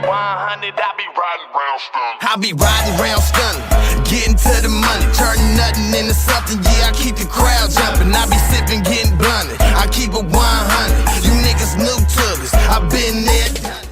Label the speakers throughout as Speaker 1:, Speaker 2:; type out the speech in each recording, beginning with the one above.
Speaker 1: 100, I be riding round stunning, getting to the money, turning nothing into something. Yeah, I keep the crowd jumping. I be sipping, getting blunted. I keep it 100. You niggas new to this. I been there, done it.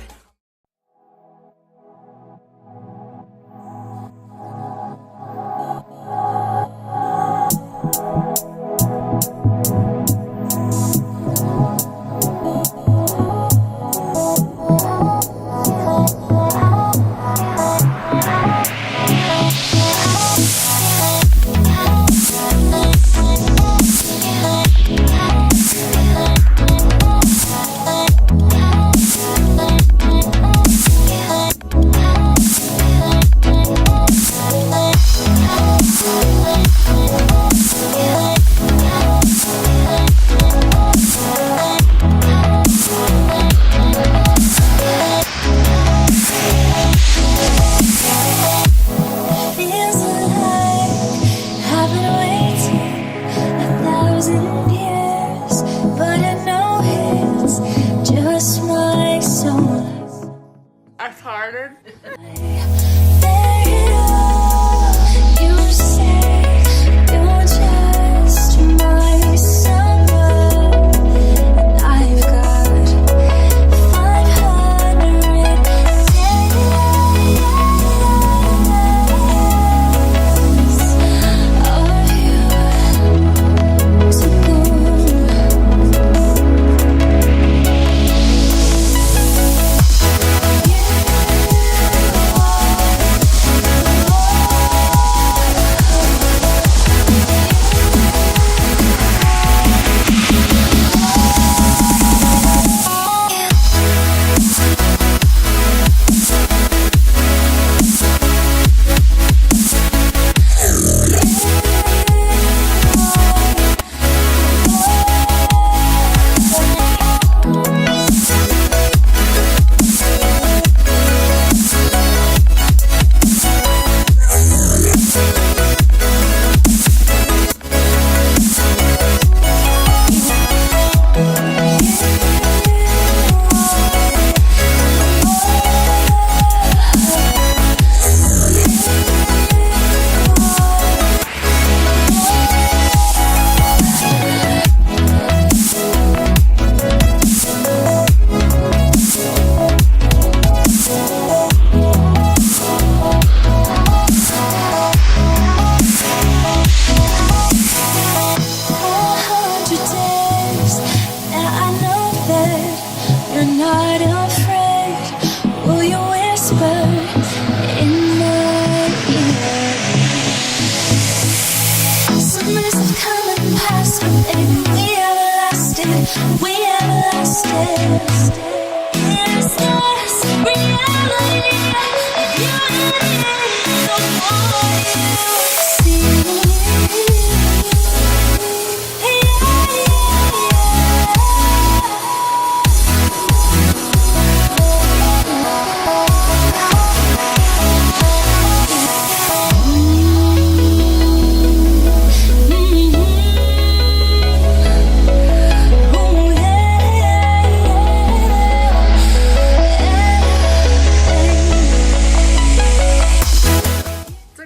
Speaker 2: I farted.
Speaker 3: We have lost it. Is this reality?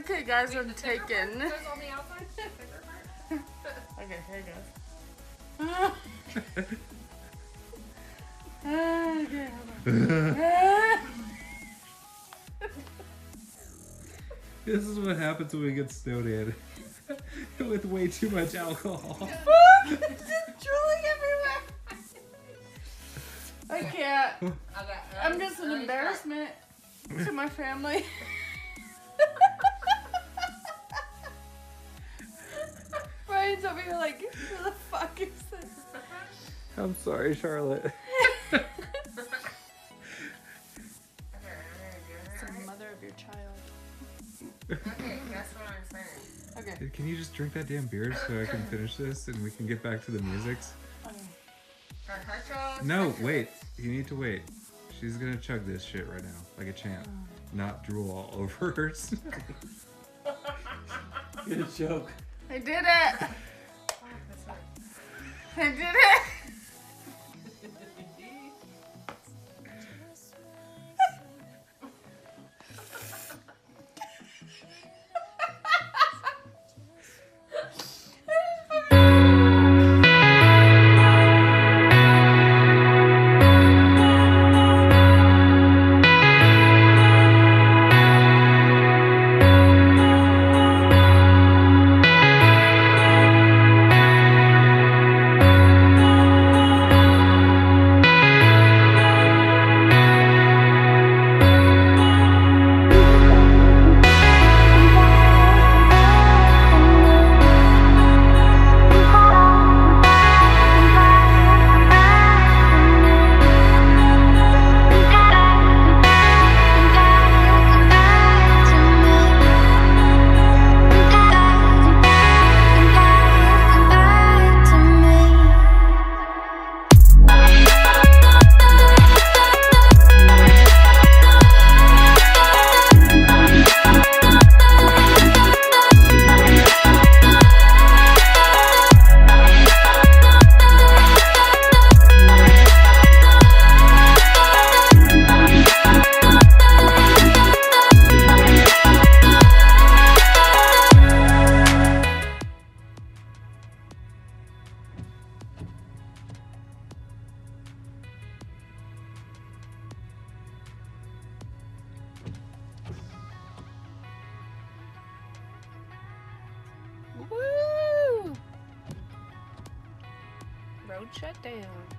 Speaker 3: You
Speaker 2: guys are taken. Okay, here it goes.
Speaker 4: This is what happens when we get snowed in. With way too much alcohol.
Speaker 2: It's just drooling everywhere. I can't. I'm just an embarrassment to my family. Brian's over here like, who the fuck is this?
Speaker 4: I'm sorry, Charlotte.
Speaker 2: It's the mother of your child.
Speaker 5: Okay, that's what I'm saying.
Speaker 2: Okay.
Speaker 4: Can you just drink that damn beer so I can finish this and we can get back to the musics?
Speaker 2: Okay.
Speaker 4: No, wait. You need to wait. She's gonna chug this shit right now, like a champ. Not drool all over hers.
Speaker 6: Good joke.
Speaker 2: I did it! I did it!
Speaker 5: shut down.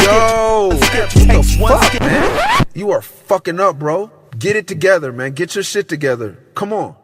Speaker 6: Yo, what the fuck, man? You are fucking up, bro. Get it together, man. Get your shit together. Come on.